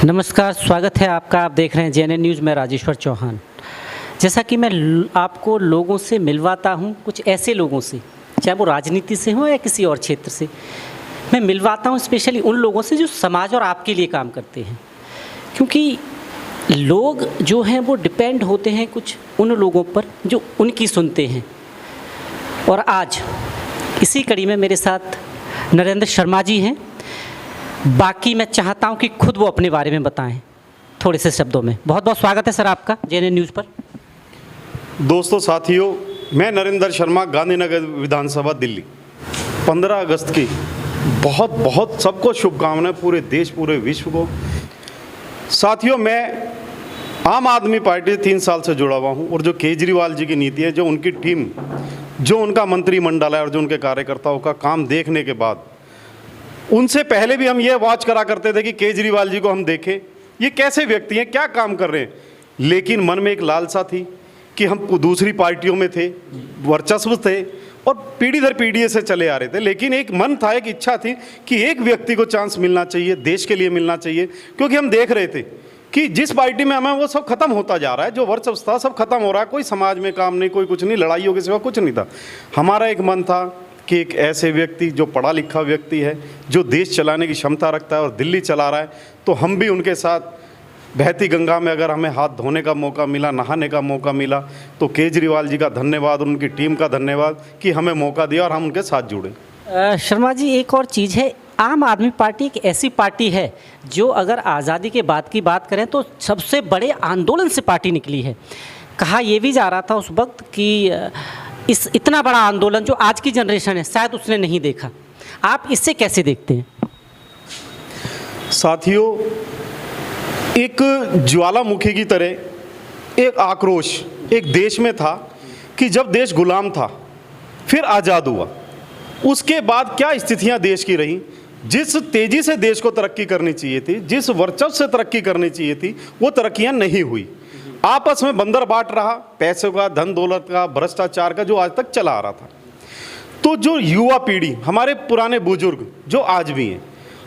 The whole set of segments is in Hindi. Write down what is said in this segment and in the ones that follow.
नमस्कार, स्वागत है आपका। आप देख रहे हैं जेएनएन न्यूज़ में राजेश्वर चौहान। जैसा कि मैं आपको लोगों से मिलवाता हूं, कुछ ऐसे लोगों से, चाहे वो राजनीति से हो या किसी और क्षेत्र से, मैं मिलवाता हूं स्पेशली उन लोगों से जो समाज और आपके लिए काम करते हैं। क्योंकि लोग जो हैं वो डिपेंड होते हैं कुछ उन लोगों पर जो उनकी सुनते हैं। और आज इसी कड़ी में मेरे साथ नरेंद्र शर्मा जी हैं। बाकी मैं चाहता हूं कि खुद वो अपने बारे में बताएं थोड़े से शब्दों में। बहुत बहुत स्वागत है सर आपका जेएनएन न्यूज़ पर। दोस्तों, साथियों, मैं नरेंद्र शर्मा, गांधीनगर विधानसभा, दिल्ली। 15 अगस्त की बहुत बहुत सबको शुभकामनाएं, पूरे देश पूरे विश्व को। साथियों, मैं आम आदमी पार्टी से 3 साल से जुड़ा हुआ हूं और जो केजरीवाल जी की नीति है, जो उनकी टीम, जो उनका मंत्रिमंडल है और जो उनके कार्यकर्ताओं का काम देखने के बाद, उनसे पहले भी हम ये वॉच करा करते थे कि केजरीवाल जी को हम देखें, ये कैसे व्यक्ति हैं, क्या काम कर रहे हैं। लेकिन मन में एक लालसा थी कि हम दूसरी पार्टियों में थे, वर्चस्व थे और पीढ़ी दर पीढ़ी से चले आ रहे थे। लेकिन एक मन था, एक इच्छा थी कि एक व्यक्ति को चांस मिलना चाहिए, देश के लिए मिलना चाहिए। क्योंकि हम देख रहे थे कि जिस पार्टी में हमें, वो सब खत्म होता जा रहा है, जो वर्चस्व था सब खत्म हो रहा है। कोई समाज में काम नहीं, कोई कुछ नहीं, लड़ाइयों के सिवा कुछ नहीं था। हमारा एक मन था कि एक ऐसे व्यक्ति जो पढ़ा लिखा व्यक्ति है, जो देश चलाने की क्षमता रखता है और दिल्ली चला रहा है, तो हम भी उनके साथ बहती गंगा में अगर हमें हाथ धोने का मौका मिला, नहाने का मौका मिला, तो केजरीवाल जी का धन्यवाद, उनकी टीम का धन्यवाद कि हमें मौका दिया और हम उनके साथ जुड़े। शर्मा जी, एक और चीज़ है, आम आदमी पार्टी एक ऐसी पार्टी है जो अगर आज़ादी के बाद की बात करें तो सबसे बड़े आंदोलन से पार्टी निकली है। कहा यह भी जा रहा था उस वक्त कि इस इतना बड़ा आंदोलन जो आज की जनरेशन है शायद उसने नहीं देखा। आप इससे कैसे देखते हैं? साथियों, एक ज्वालामुखी की तरह एक आक्रोश एक देश में था कि जब देश गुलाम था, फिर आज़ाद हुआ, उसके बाद क्या स्थितियां देश की रहीं। जिस तेज़ी से देश को तरक्की करनी चाहिए थी, जिस वर्चस्व से तरक्की करनी चाहिए थी, वो तरक्कियां नहीं हुई। आपस में बंदर बाट रहा, पैसों का, धन दौलत का, भ्रष्टाचार का, जो आज तक चला आ रहा था। तो जो युवा पीढ़ी, हमारे पुराने बुजुर्ग जो आज भी हैं,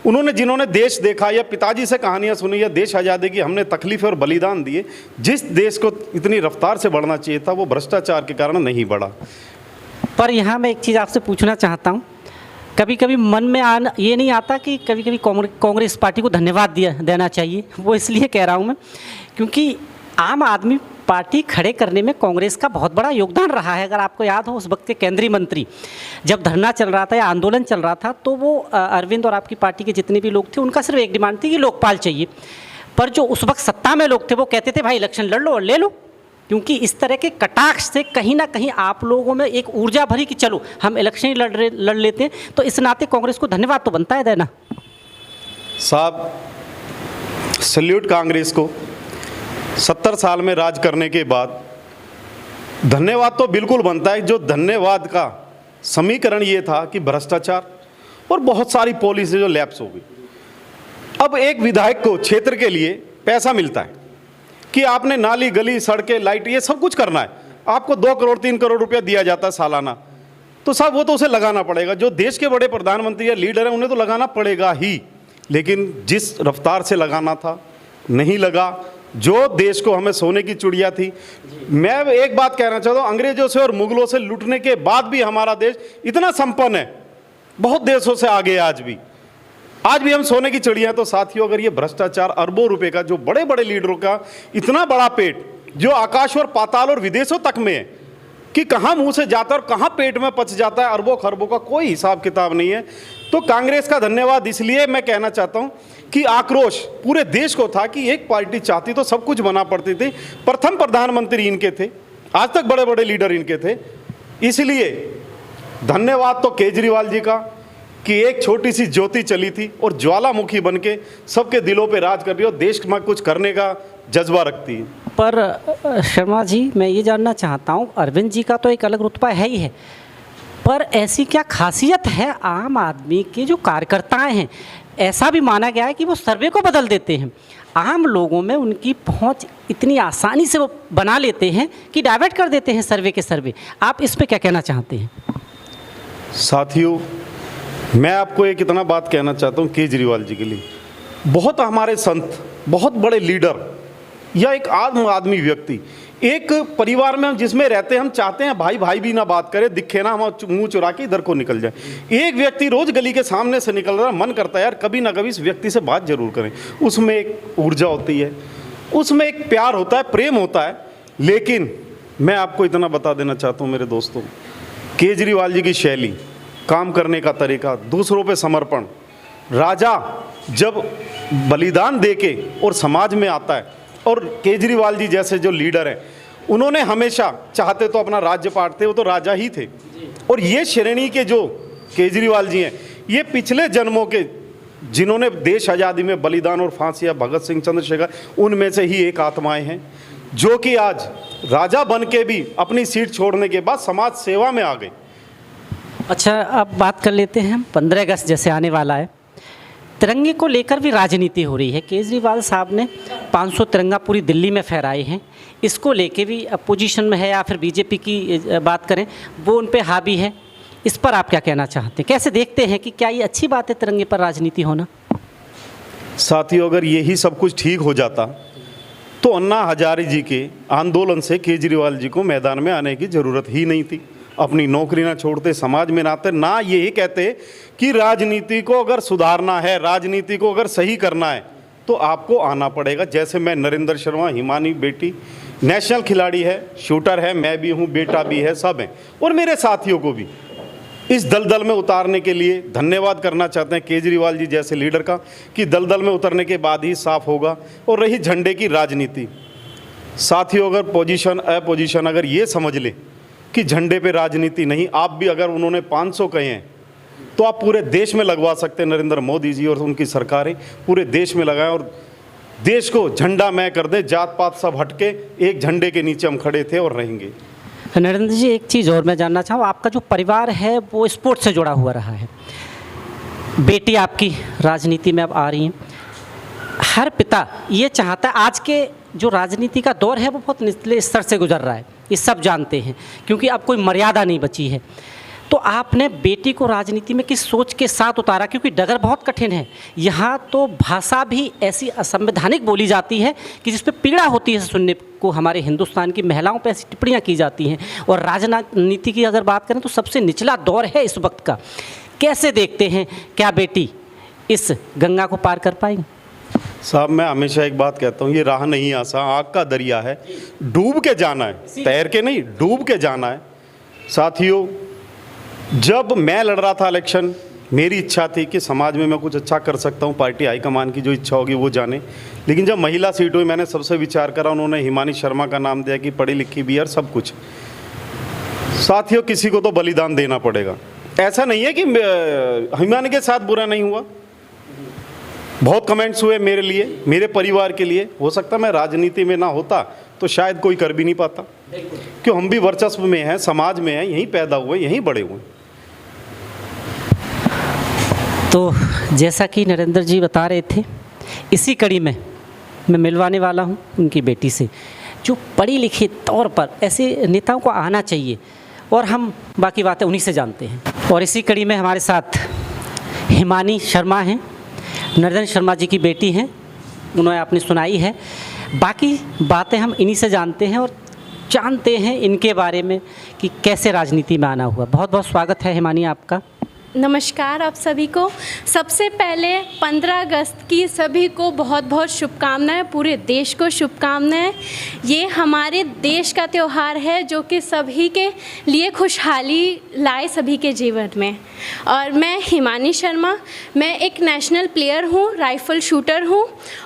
उन्होंने, जिन्होंने देश देखा या पिताजी से कहानियां सुनी या देश आज़ादी की हमने तकलीफ़ें और बलिदान दिए, जिस देश को इतनी रफ्तार से बढ़ना चाहिए था, वो भ्रष्टाचार के कारण नहीं बढ़ा। पर यहाँ मैं एक चीज़ आपसे पूछना चाहता हूँ, कभी कभी मन में ये नहीं आता कि कभी कभी कांग्रेस पार्टी को धन्यवाद देना चाहिए? वो इसलिए कह रहा हूँ मैं क्योंकि आम आदमी पार्टी खड़े करने में कांग्रेस का बहुत बड़ा योगदान रहा है। अगर आपको याद हो, उस वक्त के केंद्रीय मंत्री जब धरना चल रहा था या आंदोलन चल रहा था, तो वो अरविंद और आपकी पार्टी के जितने भी लोग थे, उनका सिर्फ एक डिमांड थी कि लोकपाल चाहिए। पर जो उस वक्त सत्ता में लोग थे वो कहते थे भाई इलेक्शन लड़ लो और ले लो। क्योंकि इस तरह के कटाक्ष से कहीं ना कहीं आप लोगों में एक ऊर्जा भरी कि चलो हम इलेक्शन ही लड़ लेते हैं। तो इस नाते कांग्रेस को धन्यवाद तो बनता है देना। साहब, सल्यूट कांग्रेस को। 70 साल में राज करने के बाद धन्यवाद तो बिल्कुल बनता है। जो धन्यवाद का समीकरण ये था कि भ्रष्टाचार और बहुत सारी पॉलिसी जो लैप्स हो गई। अब एक विधायक को क्षेत्र के लिए पैसा मिलता है कि आपने नाली, गली, सड़कें, लाइट, ये सब कुछ करना है, आपको 2 करोड़ 3 करोड़ रुपया दिया जाता है सालाना। तो साहब, वो तो उसे लगाना पड़ेगा। जो देश के बड़े प्रधानमंत्री या लीडर हैं, उन्हें तो लगाना पड़ेगा ही। लेकिन जिस रफ्तार से लगाना था, नहीं लगा। जो देश को हमें सोने की चिड़िया थी। मैं एक बात कहना चाहता हूँ, अंग्रेजों से और मुगलों से लूटने के बाद भी हमारा देश इतना संपन्न है, बहुत देशों से आगे। आज भी हम सोने की चिड़िया। तो साथियों, अगर ये भ्रष्टाचार, अरबों रुपए का, जो बड़े बड़े लीडरों का इतना बड़ा पेट, जो आकाश और पाताल और विदेशों तक में है, कि कहाँ मुंह से जाता है और कहाँ पेट में पच जाता है, अरबों खरबों का कोई हिसाब किताब नहीं है। तो कांग्रेस का धन्यवाद इसलिए मैं कहना चाहता हूँ कि आक्रोश पूरे देश को था कि एक पार्टी चाहती तो सब कुछ बना पड़ती थी। प्रथम प्रधानमंत्री इनके थे, आज तक बड़े बड़े लीडर इनके थे। इसलिए धन्यवाद तो केजरीवाल जी का कि एक छोटी सी ज्योति चली थी और ज्वालामुखी बन के सबके दिलों पे राज कर रही है और देश में कुछ करने का जज्बा रखती है। पर शर्मा जी, मैं ये जानना चाहता हूँ, अरविंद जी का तो एक अलग रुतबा है ही है, पर ऐसी क्या खासियत है आम आदमी के जो कार्यकर्ताएं हैं? ऐसा भी माना गया है कि वो सर्वे को बदल देते हैं। आम लोगों में उनकी पहुंच इतनी आसानी से वो बना लेते हैं कि डाइवर्ट कर देते हैं सर्वे के सर्वे। आप इस पे क्या कहना चाहते हैं? साथियों, मैं आपको एक इतना बात कहना चाहता हूँ केजरीवाल जी के लिए। बहुत हमारे संत बहुत बड़े लीडर या एक आम आदमी व्यक्ति, एक परिवार में हम जिसमें रहते हैं, हम चाहते हैं भाई भाई भी ना बात करे, दिखे ना, हम मुंह चुरा के इधर को निकल जाए। एक व्यक्ति रोज गली के सामने से निकल रहा, मन करता है यार कभी ना कभी इस व्यक्ति से बात जरूर करें। उसमें एक ऊर्जा होती है, उसमें एक प्यार होता है, प्रेम होता है। लेकिन मैं आपको इतना बता देना चाहता हूँ मेरे दोस्तों, केजरीवाल जी की शैली, काम करने का तरीका, दूसरों पे समर्पण, राजा जब बलिदान देके और समाज में आता है, और केजरीवाल जी जैसे जो लीडर हैं, उन्होंने हमेशा चाहते तो अपना राज्य पाटते, वो तो राजा ही थे। और ये श्रेणी के जो केजरीवाल जी हैं, ये पिछले जन्मों के जिन्होंने देश आज़ादी में बलिदान और फांसियाँ, भगत सिंह, चंद्रशेखर, उनमें से ही एक आत्माएं हैं, जो कि आज राजा बन के भी अपनी सीट छोड़ने के बाद समाज सेवा में आ गए। अच्छा, अब बात कर लेते हैं, 15 अगस्त जैसे आने वाला है, तिरंगे को लेकर भी राजनीति हो रही है। केजरीवाल साहब ने 500 तिरंगा पूरी दिल्ली में फहराए हैं, इसको लेके भी अपोजिशन में है, या फिर बीजेपी की बात करें वो उन पे हावी है। इस पर आप क्या कहना चाहते हैं, कैसे देखते हैं कि क्या ये अच्छी बात है तिरंगे पर राजनीति होना? साथियों, अगर यही सब कुछ ठीक हो जाता तो अन्ना हजारे जी के आंदोलन से केजरीवाल जी को मैदान में आने की ज़रूरत ही नहीं थी। अपनी नौकरी ना छोड़ते, समाज में ना आते, ना यही कहते कि राजनीति को अगर सुधारना है, राजनीति को अगर सही करना है तो आपको आना पड़ेगा। जैसे मैं नरेंद्र शर्मा, हिमानी बेटी नेशनल खिलाड़ी है, शूटर है, मैं भी हूँ, बेटा भी है, सब हैं, और मेरे साथियों को भी इस दलदल में उतारने के लिए धन्यवाद करना चाहते हैं केजरीवाल जी जैसे लीडर का, कि दलदल में उतरने के बाद ही साफ होगा। और रही झंडे की राजनीति, साथियों, अगर पोजीशन अपोजिशन अगर ये समझ ले कि झंडे पे राजनीति नहीं, आप भी अगर उन्होंने 500 कहे हैं तो आप पूरे देश में लगवा सकते हैं। नरेंद्र मोदी जी और उनकी सरकारें पूरे देश में लगाएं और देश को झंडामय कर दें, जात पात सब हटके एक झंडे के नीचे हम खड़े थे और रहेंगे। नरेंद्र जी, एक चीज़ और मैं जानना चाहूँ, आपका जो परिवार है वो स्पोर्ट्स से जुड़ा हुआ रहा है, बेटी आपकी राजनीति में अब आ रही हैं, हर पिता ये चाहता है, आज के जो राजनीति का दौर है वो बहुत निचले स्तर से गुजर रहा है, ये सब जानते हैं, क्योंकि अब कोई मर्यादा नहीं बची है। तो आपने बेटी को राजनीति में किस सोच के साथ उतारा, क्योंकि डगर बहुत कठिन है, यहाँ तो भाषा भी ऐसी असंवैधानिक बोली जाती है कि जिस पे पीड़ा होती है सुनने को। हमारे हिंदुस्तान की महिलाओं पे ऐसी टिप्पणियाँ की जाती हैं, और राजनीति की अगर बात करें तो सबसे निचला दौर है इस वक्त का। कैसे देखते हैं, क्या बेटी इस गंगा को पार कर पाएंगी? साहब, मैं हमेशा एक बात कहता हूँ, ये राह नहीं आसान, आग का दरिया है, डूब के जाना है, तैर के नहीं, डूब के जाना है। साथियों, जब मैं लड़ रहा था इलेक्शन, मेरी इच्छा थी कि समाज में मैं कुछ अच्छा कर सकता हूँ, पार्टी हाईकमान की जो इच्छा होगी वो जाने। लेकिन जब महिला सीट हुई, मैंने सबसे विचार करा, उन्होंने हिमानी शर्मा का नाम दिया कि पढ़ी लिखी भी है, सब कुछ। साथियों, किसी को तो बलिदान देना पड़ेगा। ऐसा नहीं है कि हिमानी के साथ बुरा नहीं हुआ, बहुत कमेंट्स हुए मेरे लिए, मेरे परिवार के लिए। हो सकता मैं राजनीति में ना होता तो शायद कोई कर भी नहीं पाता, क्यों हम भी वर्चस्व में हैं, समाज में हैं, यहीं पैदा हुए, यहीं बड़े हुए। तो जैसा कि नरेंद्र जी बता रहे थे, इसी कड़ी में मैं मिलवाने वाला हूं उनकी बेटी से, जो पढ़ी लिखी तौर पर ऐसे नेताओं को आना चाहिए, और हम बाकी बातें उन्हीं से जानते हैं। और इसी कड़ी में हमारे साथ हिमानी शर्मा हैं, नरेंद्र शर्मा जी की बेटी हैं, उन्होंने आपने सुनाई है, बाकी बातें हम इन्हीं से जानते हैं और जानते हैं इनके बारे में कि कैसे राजनीति में आना हुआ। बहुत बहुत स्वागत है हिमानी आपका। नमस्कार आप सभी को। सबसे पहले 15 अगस्त की सभी को बहुत बहुत शुभकामनाएं, पूरे देश को शुभकामनाएं। ये हमारे देश का त्यौहार है जो कि सभी के लिए खुशहाली लाए सभी के जीवन में। और मैं हिमानी शर्मा, मैं एक नेशनल प्लेयर हूँ, राइफ़ल शूटर हूँ,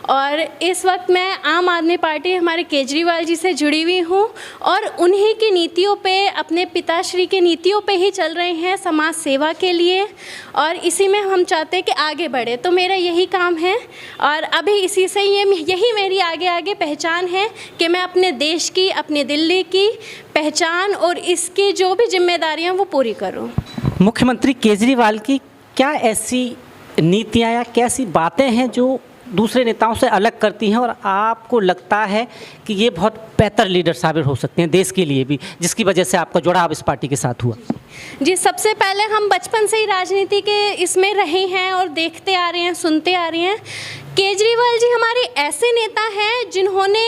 और इस वक्त मैं आम आदमी पार्टी हमारे केजरीवाल जी से जुड़ी हुई हूँ, और उन्हीं की नीतियों पे, अपने पिताश्री की नीतियों पे ही चल रहे हैं समाज सेवा के लिए, और इसी में हम चाहते हैं कि आगे बढ़े। तो मेरा यही काम है, और अभी इसी से यही मेरी आगे आगे पहचान है कि मैं अपने देश की, अपने दिल्ली की पहचान और इसकी जो भी जिम्मेदारियां वो पूरी करूं। मुख्यमंत्री केजरीवाल की क्या ऐसी नीतियां या कैसी बातें हैं जो दूसरे नेताओं से अलग करती हैं, और आपको लगता है कि ये बहुत बेहतर लीडर साबित हो सकते हैं देश के लिए भी, जिसकी वजह से आपका जुड़ाव इस पार्टी के साथ हुआ? जी, सबसे पहले हम बचपन से ही राजनीति के इसमें रहे हैं और देखते आ रहे हैं, सुनते आ रहे हैं केजरीवाल जी हमारे ऐसे नेता हैं जिन्होंने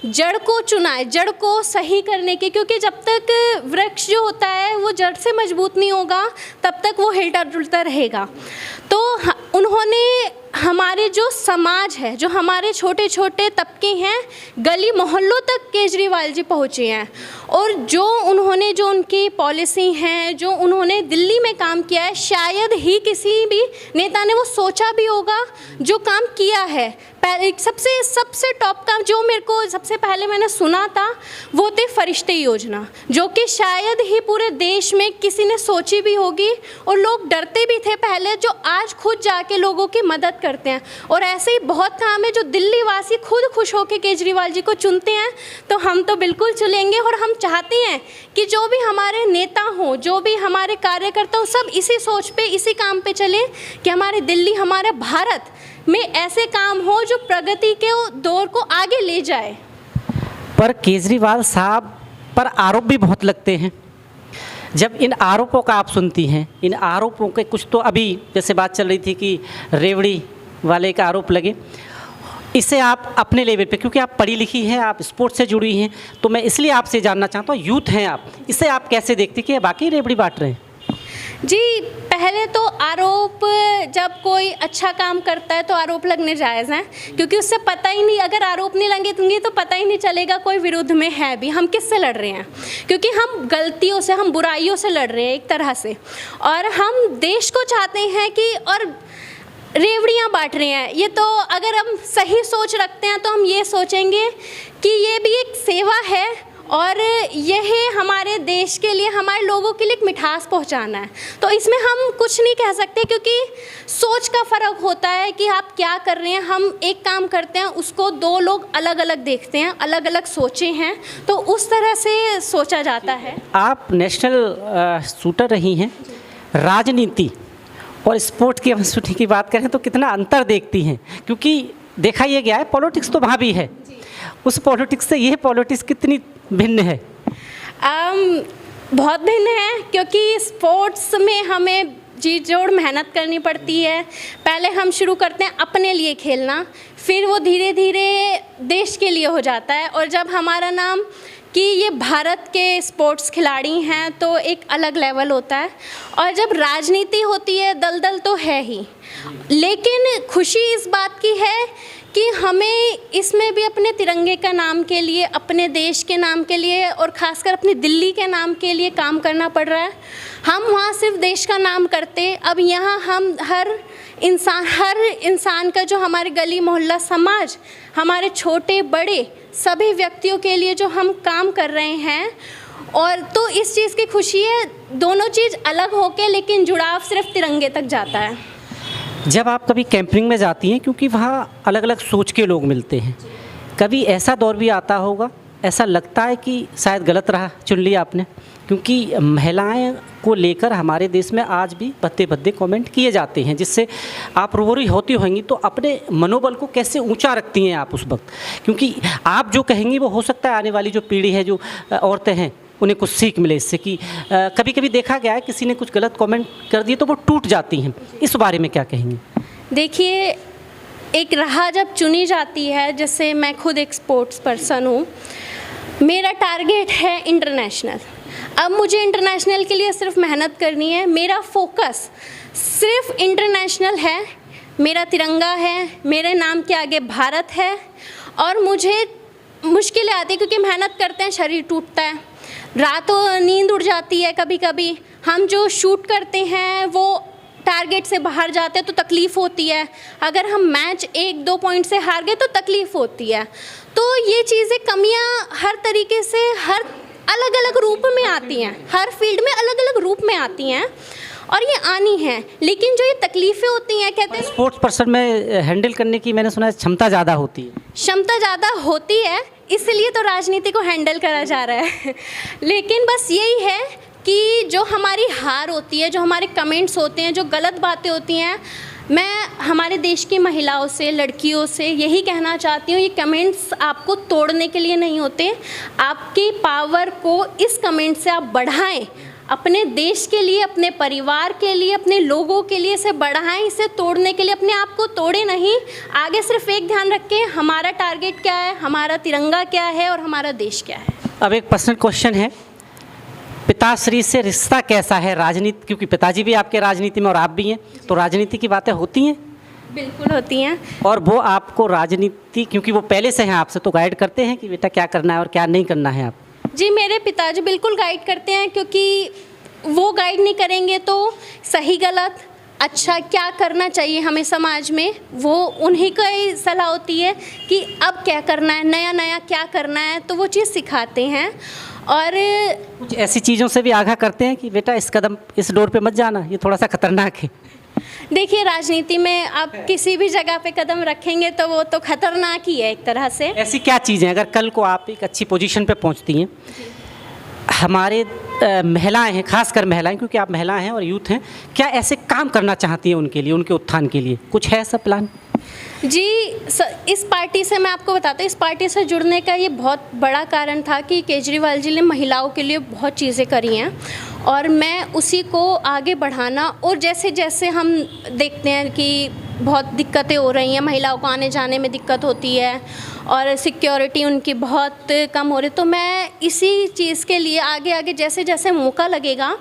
जड़ को चुना है, जड़ को सही करने के, क्योंकि जब तक वृक्ष जो होता है वो जड़ से मजबूत नहीं होगा तब तक वो हिलता डुलता रहेगा। तो उन्होंने हमारे जो समाज है, जो हमारे छोटे छोटे तबके हैं, गली मोहल्लों तक केजरीवाल जी पहुँचे हैं। और जो उन्होंने, जो उनकी पॉलिसी हैं, जो उन्होंने दिल्ली में काम किया है, शायद ही किसी भी नेता ने वो सोचा भी होगा जो काम किया है। पहले सबसे टॉप काम जो मेरे को सबसे पहले मैंने सुना था वो थे फरिश्ते योजना, जो कि शायद ही पूरे देश में किसी ने सोची भी होगी और लोग डरते भी थे पहले, जो आज खुद जाके लोगों की मदद करते हैं। और ऐसे ही बहुत काम है जो दिल्ली वासी खुद खुश होकर केजरीवाल जी को चुनते हैं। तो हम तो बिल्कुल चुनेंगे और हम चाहते हैं कि जो भी हमारे नेता हों, जो भी हमारे कार्यकर्ता हों, सब इसी सोच पे, इसी काम पे चले कि हमारी दिल्ली, हमारे भारत में ऐसे काम हो जो प्रगति के दौर को आगे ले जाए। पर केजरीवाल साहब पर आरोप भी बहुत लगते हैं। जब इन आरोपों का आप सुनती हैं, इन आरोपों के कुछ तो अभी जैसे बात चल रही थी कि रेवड़ी वाले का आरोप लगे, इसे आप अपने लेवल पे, क्योंकि आप पढ़ी लिखी हैं, आप स्पोर्ट्स से जुड़ी हैं, तो मैं इसलिए आपसे जानना चाहता हूँ, यूथ हैं आप, इसे आप कैसे देखती कि बाकी रेवड़ी बांट रहे हैं? जी, पहले तो आरोप, जब कोई अच्छा काम करता है तो आरोप लगने जायज़ हैं, क्योंकि उससे पता ही नहीं, अगर आरोप नहीं लगेंगे तो पता ही नहीं चलेगा कोई विरोध में है भी, हम किससे लड़ रहे हैं। क्योंकि हम गलतियों से, हम बुराइयों से लड़ रहे हैं एक तरह से, और हम देश को चाहते हैं कि, और रेवड़ियाँ बांट रहे हैं, ये तो अगर हम सही सोच रखते हैं तो हम ये सोचेंगे कि ये भी एक सेवा है और यह हमारे देश के लिए, हमारे लोगों के लिए एक मिठास पहुंचाना है। तो इसमें हम कुछ नहीं कह सकते, क्योंकि सोच का फ़र्क होता है कि आप क्या कर रहे हैं। हम एक काम करते हैं, उसको दो लोग अलग अलग देखते हैं, अलग अलग सोचे हैं, तो उस तरह से सोचा जाता है। आप नेशनल शूटर रही हैं, राजनीति और स्पोर्ट की शूटिंग की बात करें तो कितना अंतर देखती हैं? क्योंकि देखा ये गया है, पॉलिटिक्स तो वहाँ भी है, उस पॉलिटिक्स से ये पॉलिटिक्स कितनी भिन्न है? बहुत भिन्न है, क्योंकि स्पोर्ट्स में हमें जी जोड़ मेहनत करनी पड़ती है। पहले हम शुरू करते हैं अपने लिए खेलना, फिर वो धीरे धीरे देश के लिए हो जाता है, और जब हमारा नाम कि ये भारत के स्पोर्ट्स खिलाड़ी हैं तो एक अलग लेवल होता है। और जब राजनीति होती है, दलदल तो है ही, लेकिन खुशी इस बात की है कि हमें इसमें भी अपने तिरंगे का नाम के लिए, अपने देश के नाम के लिए, और ख़ासकर अपनी दिल्ली के नाम के लिए काम करना पड़ रहा है। हम वहाँ सिर्फ देश का नाम करते, अब यहाँ हम हर इंसान का, जो हमारे गली मोहल्ला समाज, हमारे छोटे बड़े सभी व्यक्तियों के लिए जो हम काम कर रहे हैं, और तो इस चीज़ की खुशी है। दोनों चीज़ अलग होके लेकिन जुड़ाव सिर्फ तिरंगे तक जाता है। जब आप कभी कैंपिंग में जाती हैं, क्योंकि वहाँ अलग अलग सोच के लोग मिलते हैं, कभी ऐसा दौर भी आता होगा, ऐसा लगता है कि शायद गलत राह चुन लिया आपने? क्योंकि महिलाएं को लेकर हमारे देश में आज भी भद्दे भद्दे कमेंट किए जाते हैं, जिससे आप रूबरू होती होंगी, तो अपने मनोबल को कैसे ऊंचा रखती हैं आप उस वक्त? क्योंकि आप जो कहेंगी वो हो सकता है आने वाली जो पीढ़ी है, जो औरतें हैं, उन्हें कुछ सीख मिले इससे, कि कभी कभी देखा गया है किसी ने कुछ गलत कमेंट कर दिए तो वो टूट जाती हैं। इस बारे में क्या कहेंगी? देखिए, एक राह जब चुनी जाती है, जैसे मैं खुद एक स्पोर्ट्स पर्सन हूँ, मेरा टारगेट है इंटरनेशनल। अब मुझे इंटरनेशनल के लिए सिर्फ मेहनत करनी है, मेरा फोकस सिर्फ इंटरनेशनल है, मेरा तिरंगा है, मेरे नाम के आगे भारत है। और मुझे मुश्किलें आती है क्योंकि मेहनत करते हैं, शरीर टूटता है, रातों नींद उड़ जाती है, कभी कभी हम जो शूट करते हैं वो टारगेट से बाहर जाते हैं तो तकलीफ़ होती है, अगर हम मैच 1-2 पॉइंट से हार गए तो तकलीफ़ होती है। तो ये चीज़ें, कमियां हर तरीके से, हर अलग अलग रूप में आती हैं, हर फील्ड में अलग अलग रूप में आती हैं, और ये आनी है। लेकिन जो ये तकलीफ़ें होती हैं, कहते हैं स्पोर्ट्स पर्सन में हैंडल करने की, मैंने सुना है, क्षमता ज़्यादा होती है। क्षमता ज़्यादा होती है, इसलिए तो राजनीति को हैंडल करा जा रहा है। लेकिन बस यही है कि जो हमारी हार होती है, जो हमारे कमेंट्स होते हैं, जो गलत बातें होती हैं, मैं हमारे देश की महिलाओं से, लड़कियों से यही कहना चाहती हूँ, ये कमेंट्स आपको तोड़ने के लिए नहीं होते, आपकी पावर को इस कमेंट से आप बढ़ाएं, अपने देश के लिए, अपने परिवार के लिए, अपने लोगों के लिए इसे बढ़ाएं, इसे तोड़ने के लिए अपने आप को तोड़े नहीं। आगे सिर्फ एक ध्यान रखें, हमारा टारगेट क्या है, हमारा तिरंगा क्या है और हमारा देश क्या है। अब एक पर्सनल क्वेश्चन है, पिताश्री से रिश्ता कैसा है राजनीति, क्योंकि पिताजी भी आपके राजनीति में और आप भी हैं, तो राजनीति की बातें होती हैं? बिल्कुल होती हैं। और वो आपको राजनीति, क्योंकि वो पहले से हैं आपसे, तो गाइड करते हैं कि बेटा क्या करना है और क्या नहीं करना है? आप जी, मेरे पिताजी बिल्कुल गाइड करते हैं, क्योंकि वो गाइड नहीं करेंगे तो सही गलत अच्छा क्या करना चाहिए हमें समाज में, वो उन्हीं का ही सलाह होती है कि अब क्या करना है, नया नया क्या करना है, तो वो चीज़ सिखाते हैं। और कुछ ऐसी चीज़ों से भी आगाह करते हैं कि बेटा इस कदम, इस डोर पे मत जाना, ये थोड़ा सा खतरनाक है? देखिए, राजनीति में आप किसी भी जगह पे कदम रखेंगे तो वो तो खतरनाक ही है एक तरह से। ऐसी क्या चीज़ें, अगर कल को आप एक अच्छी पोजीशन पे पहुंचती हैं, हमारे महिलाएं हैं, खासकर महिलाएं, क्योंकि आप महिला हैं और यूथ हैं, क्या ऐसे काम करना चाहती हैं उनके लिए, उनके उत्थान के लिए? कुछ है ऐसा प्लान? जी, इस पार्टी से मैं आपको बताता हूँ, इस पार्टी से जुड़ने का ये बहुत बड़ा कारण था कि केजरीवाल जी ने महिलाओं के लिए बहुत चीज़ें करी हैं और मैं उसी को आगे बढ़ाना, और जैसे जैसे हम देखते हैं कि बहुत दिक्कतें हो रही हैं, महिलाओं को आने जाने में दिक्कत होती है और सिक्योरिटी उनकी बहुत कम हो रही, तो मैं इसी चीज़ के लिए आगे आगे जैसे जैसे मौका लगेगा,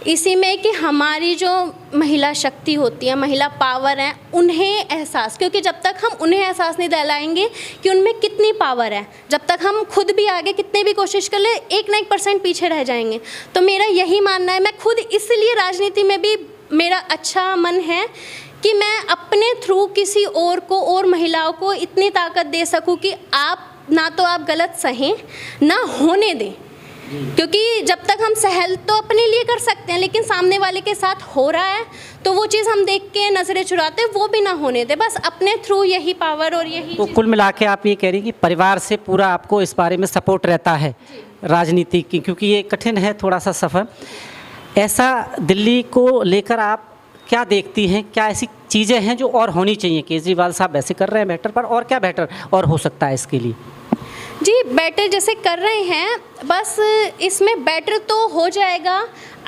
इसी में कि हमारी जो महिला शक्ति होती है, महिला पावर है, उन्हें एहसास, क्योंकि जब तक हम उन्हें एहसास नहीं दिलाएंगे कि उनमें कितनी पावर है, जब तक हम खुद भी आगे कितने भी कोशिश कर ले 1 ना 1% पीछे रह जाएंगे। तो मेरा यही मानना है, मैं खुद इसलिए राजनीति में भी मेरा अच्छा मन है कि मैं अपने थ्रू किसी और को और महिलाओं को इतनी ताकत दे सकूं कि आप ना तो आप गलत सहें ना होने दें, क्योंकि जब तक हम सहल तो अपने लिए कर सकते हैं, लेकिन सामने वाले के साथ हो रहा है तो वो चीज़ हम देख के नज़रें चुराते हैं, वो भी ना होने दे, बस अपने थ्रू यही पावर और यही। तो कुल मिला के आप ये कह रही हैं कि परिवार से पूरा आपको इस बारे में सपोर्ट रहता है राजनीति की, क्योंकि ये कठिन है थोड़ा सा सफ़र। ऐसा दिल्ली को लेकर आप क्या देखती हैं, क्या ऐसी चीज़ें हैं जो और होनी चाहिए? केजरीवाल साहब ऐसे कर रहे हैं बेटर, पर और क्या बेटर और हो सकता है इसके लिए? जी, बेटर जैसे कर रहे हैं, बस इसमें बेटर तो हो जाएगा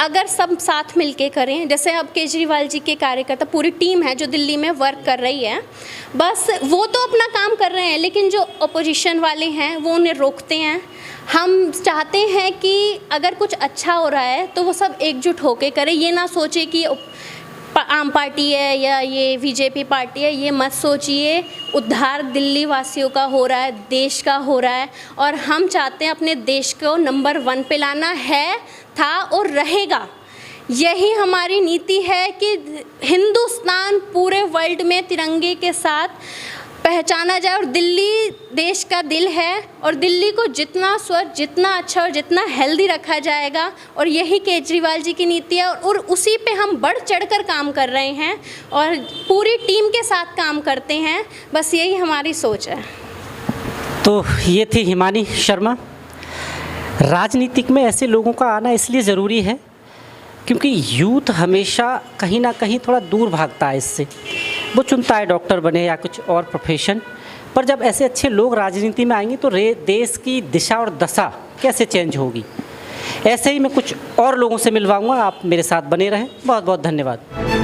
अगर सब साथ मिलके करें। जैसे अब केजरीवाल जी के कार्यकर्ता, पूरी टीम है जो दिल्ली में वर्क कर रही है, बस वो तो अपना काम कर रहे हैं, लेकिन जो अपोजिशन वाले हैं वो उन्हें रोकते हैं। हम चाहते हैं कि अगर कुछ अच्छा हो रहा है तो वो सब एकजुट होके करें, ये ना सोचे कि आम पार्टी है या ये बीजेपी पार्टी है, ये मत सोचिए। उद्धार दिल्ली वासियों का हो रहा है, देश का हो रहा है, और हम चाहते हैं अपने देश को नंबर 1 पे लाना है, था और रहेगा। यही हमारी नीति है कि हिंदुस्तान पूरे वर्ल्ड में तिरंगे के साथ पहचाना जाए, और दिल्ली देश का दिल है, और दिल्ली को जितना स्वच्छ, जितना अच्छा और जितना हेल्दी रखा जाएगा, और यही केजरीवाल जी की नीति है, और उसी पे हम बढ़ चढ़कर काम कर रहे हैं और पूरी टीम के साथ काम करते हैं। बस यही हमारी सोच है। तो ये थी हिमानी शर्मा। राजनीतिक में ऐसे लोगों का आना इसलिए ज़रूरी है क्योंकि यूथ हमेशा कहीं ना कहीं थोड़ा दूर भागता है इससे, वो चुनता है डॉक्टर बने या कुछ और प्रोफेशन, पर जब ऐसे अच्छे लोग राजनीति में आएंगे तो देश की दिशा और दशा कैसे चेंज होगी। ऐसे ही मैं कुछ और लोगों से मिलवाऊंगा, आप मेरे साथ बने रहें। बहुत बहुत धन्यवाद।